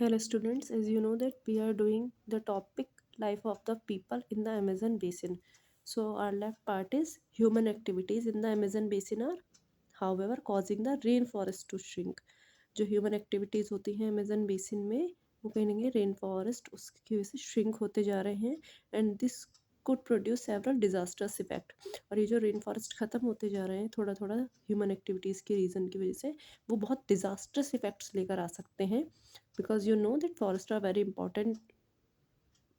Hello students, as you know that we are doing the topic life of the people in the Amazon basin. So our left part is human activities in the Amazon basin are however causing the rainforest to shrink. जो human activities होती हैं Amazon basin में वो कहीं ना कहीं rain forest उसकी वजह से श्रिंक होते जा रहे हैं and this could produce several disasters effect. और ये जो रेन फॉरेस्ट ख़त्म होते जा रहे हैं थोड़ा थोड़ा ह्यूमन एक्टिविटीज़ के रीज़न की वजह से वो बहुत डिजास्टर्स इफेक्ट्स लेकर आ सकते हैं because you know that forests are very important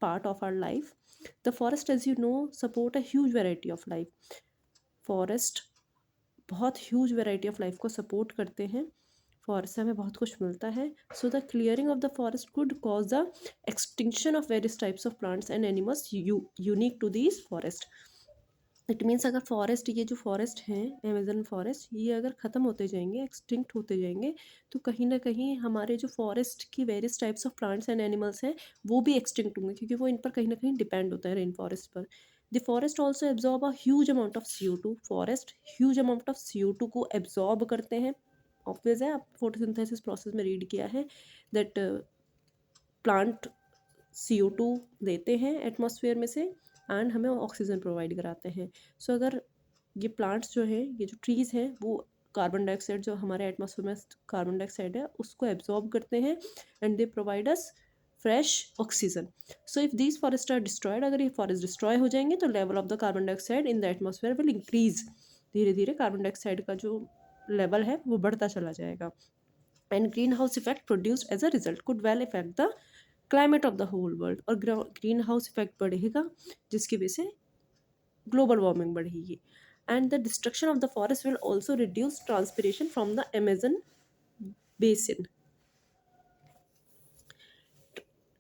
part of our life. The forest, as you know, support a huge variety of life. Forest बहुत ह्यूज वैरायटी ऑफ लाइफ को सपोर्ट करते हैं। Forest से हमें बहुत कुछ मिलता है। So the clearing of the forest could cause the extinction of various types of plants and animals unique to these forest. It means अगर फॉरेस्ट ये जो फॉरेस्ट हैं अमेजन फॉरेस्ट ये अगर ख़त्म होते जाएंगे एक्सटिंक्ट होते जाएंगे तो कहीं ना कहीं हमारे जो फॉरेस्ट की various types of plants and animals हैं वो भी एक्सटिंक्ट होंगे क्योंकि वो इन पर कहीं ना कहीं डिपेंड होता है रेन फॉरेस्ट पर। The forest also absorb a huge amount of CO2। Forest huge amount of CO2 को एब्जॉर्ब करते हैं। ऑब्वियस है, आप फोटोसिंथेसिस प्रोसेस में रीड किया है दैट प्लांट CO2 देते हैं एटमॉस्फेयर में से एंड हमें ऑक्सीजन प्रोवाइड कराते हैं। सो अगर ये प्लांट्स जो हैं ये जो ट्रीज़ हैं वो कार्बन डाइऑक्साइड जो हमारे एटमॉस्फेयर में कार्बन डाइऑक्साइड है उसको एब्जॉर्ब करते हैं and they provide us fresh oxygen. So if these forest are destroyed, अगर ये फॉरेस्ट डिस्ट्रॉय हो जाएंगे तो level of the carbon dioxide in the atmosphere will increase. धीरे धीरे कार्बन डाइऑक्साइड का जो लेवल है वो बढ़ता चला जाएगा and greenhouse effect produced as a result could well effect the climate of the whole world. और ग्रीन हाउस इफेक्ट बढ़ेगा जिसकी वजह से ग्लोबल वार्मिंग बढ़ेगी and the destruction of the forest will also reduce transpiration from the Amazon basin.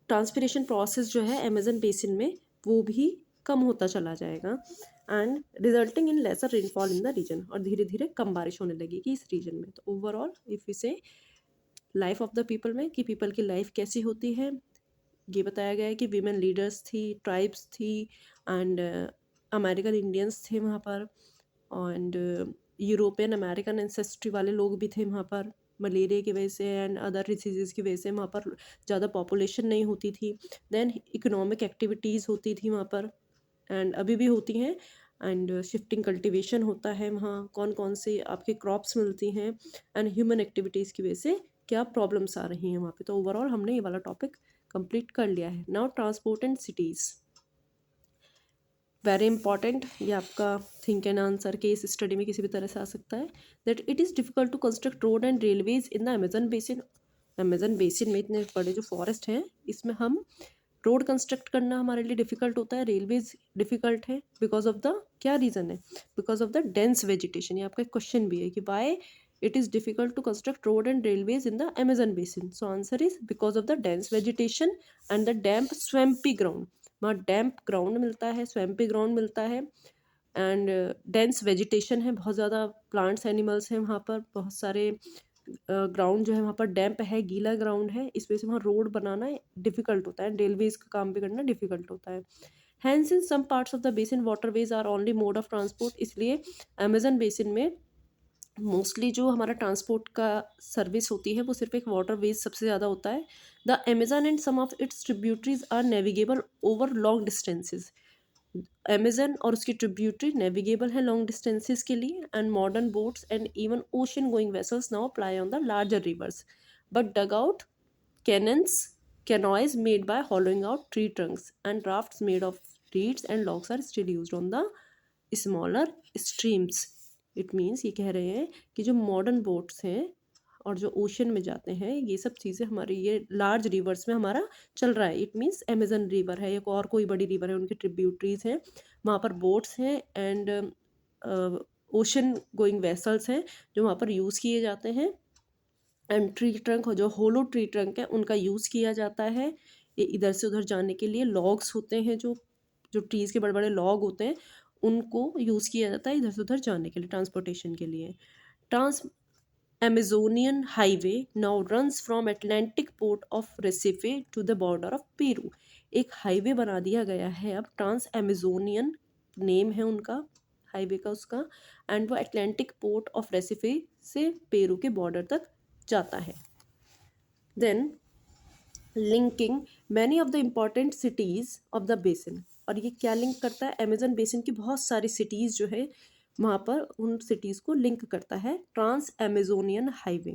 Transpiration process जो है Amazon basin में वो भी कम होता चला जाएगा and resulting in lesser rainfall in the region. और धीरे धीरे कम बारिश होने लगेगी इस रीजन में। तो ओवरऑल इफ़ इसे लाइफ ऑफ द पीपल में कि पीपल की लाइफ कैसी होती है ये बताया गया है कि वीमेन लीडर्स थी, ट्राइब्स थी एंड अमेरिकन इंडियंस थे वहाँ पर एंड यूरोपियन अमेरिकन एंसेस्ट्री वाले लोग भी थे वहाँ पर। मलेरिया की वजह से एंड अदर डिसीज़ की वजह से वहाँ पर ज़्यादा पॉपुलेशन नहीं होती थी। देन इकोनॉमिक एक्टिविटीज़ होती थी वहाँ पर एंड अभी भी होती हैं एंड शिफ्टिंग कल्टीवेशन होता है वहाँ। कौन कौन से आपके क्रॉप्स मिलती हैं एंड ह्यूमन एक्टिविटीज़ की वजह से क्या प्रॉब्लम्स आ रही हैं वहाँ पे। तो ओवरऑल हमने ये वाला टॉपिक कंप्लीट कर लिया है। Now transport and cities, very important. ये आपका थिंक एंड आंसर के इस स्टडी में किसी भी तरह से आ सकता है that it is difficult to construct road and railways in the Amazon basin. Amazon basin में इतने बड़े जो फॉरेस्ट हैं इसमें हम रोड कंस्ट्रक्ट करना हमारे लिए डिफ़िकल्ट होता है, रेलवेज डिफ़िकल्ट है बिकॉज ऑफ द क्या रीज़न है? Because of the dense vegetation. ये आपका एक क्वेश्चन भी है कि Y it is difficult to construct road and railways in the Amazon basin. So answer is because of the dense vegetation and the damp swampy ground. वहाँ डैम्प ground मिलता है, swampy ground मिलता है एंड डेंस वेजिटेशन है, बहुत ज़्यादा plants animals हैं वहाँ पर। बहुत सारे ग्राउंड जो है वहाँ पर डैम्प है, गीला ग्राउंड है, इस वजह से वहाँ रोड बनाना डिफ़िकल्ट होता है, रेलवेज़ का काम भी करना डिफ़िकल्ट होता है। Hence in some parts of the basin waterways are only mode of transport. इसलिए अमेजन बेसिन में मोस्टली जो हमारा ट्रांसपोर्ट का सर्विस होती है वो सिर्फ एक वाटरवेज सबसे ज़्यादा होता है। The Amazon and some of its tributaries are navigable over long distances. Amazon और उसकी ट्रिब्यूटरी नेविगेबल है लॉन्ग डिस्टेंसेज के लिए and modern boats and even ocean going vessels now ply on the larger rivers but dug out cannons canoes made by hollowing out tree trunks and rafts made of reeds and logs are still used on the smaller streams. It means ये कह रहे हैं कि जो modern boats हैं और जो ocean में जाते हैं ये सब चीज़ें हमारी ये लार्ज रिवर्स में हमारा चल रहा है। इट मीन्स अमेजन रिवर है, एक और कोई बड़ी रिवर है, उनकी ट्रिब्यूटरीज हैं, वहाँ पर बोट्स हैं एंड ओशन गोइंग वेसल्स हैं जो वहाँ पर यूज़ किए जाते हैं एंड ट्री ट्रंक जो होलो ट्री ट्रंक है उनका यूज़ किया जाता है ये इधर से उधर जाने के लिए। लॉग्स होते हैं जो जो ट्रीज़ के बड़े बड़े लॉग होते हैं उनको यूज़ किया जाता है इधर से उधर जाने के लिए, ट्रांसपोर्टेशन के लिए। Trans Amazonian highway now runs from Atlantic port of Recife to the border of Peru. एक हाईवे बना दिया गया है अब, ट्रांस अमेजोनियन नेम है उनका हाईवे का उसका एंड वो अटलांटिक पोर्ट ऑफ रेसिफे से पेरू के बॉर्डर तक जाता है। Then linking many of the important cities of the basin. और ये क्या लिंक करता है, अमेजन बेसिन की बहुत सारी सिटीज़ जो है वहाँ पर उन सिटीज़ को लिंक करता है। Trans Amazonian highway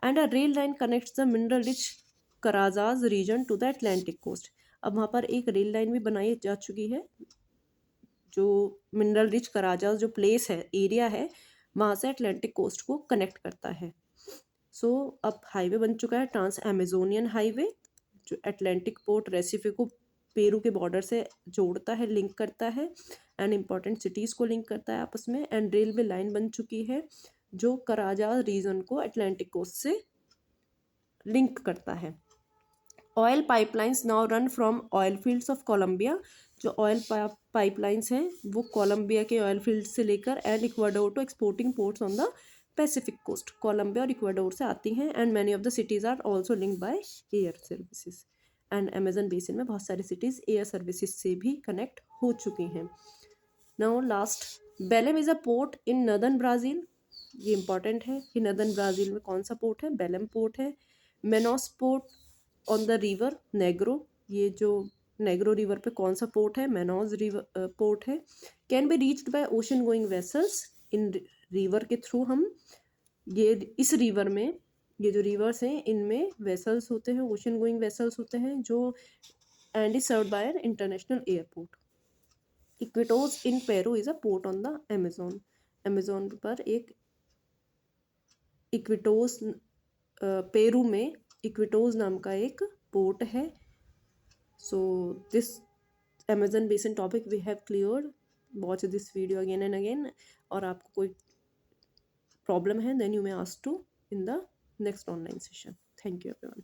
and a rail line connects the mineral rich Carajas region to the Atlantic coast. अब वहाँ पर एक रेल लाइन भी बनाई जा चुकी है जो मिनरल रिच कराजाज जो प्लेस है, एरिया है, वहाँ से अटलांटिक कोस्ट को कनेक्ट करता है। सो अब हाईवे बन चुका है ट्रांस अमेजोनियन हाईवे, जो अटलांटिक पोर्ट रेसिफे को पेरू के बॉर्डर से जोड़ता है, लिंक करता है एंड इम्पॉर्टेंट सिटीज़ को लिंक करता है आपस में। एंड रेलवे लाइन बन चुकी है जो कराजाज रीजन को अटलांटिक कोस्ट से लिंक करता है। Oil pipelines now run from oil fields of Colombia. जो ऑयल पाइपलाइंस हैं वो कोलंबिया के ऑयल फील्ड से लेकर and Ecuador to exporting ports on the Pacific coast, Colombia और इक्वाडोर से आती हैं। And many of the cities are also link by air services. And Amazon basin में बहुत सारी सिटीज़ एयर सर्विसेज से भी कनेक्ट हो चुकी हैं। Now last, बेलेम is a port in northern Brazil. ये इंपॉर्टेंट है कि नदर्न ब्राज़ील में कौन सा पोर्ट है, बेलेम पोर्ट है। Manaus port on the river Negro, ये जो नेग्रो रिवर पे कौन सा पोर्ट है, मेनोज रिवर पोर्ट है। Can be reached by ocean going vessels, इन रिवर के थ्रू हम ये इस रिवर में, ये जो रिवर्स हैं इनमें वेसल्स होते हैं, ओशन गोइंग वेसल्स होते हैं जो and is served by an international airport. Iquitos in Peru is a port on the Amazon. Amazon पर एक इक्विटोज पेरू में इक्विटोज नाम का एक पोर्ट है। So this Amazon basin topic we have cleared. Watch this video again and again. और आपको कोई प्रॉब्लम है then you may ask to in the next online session. Thank you everyone.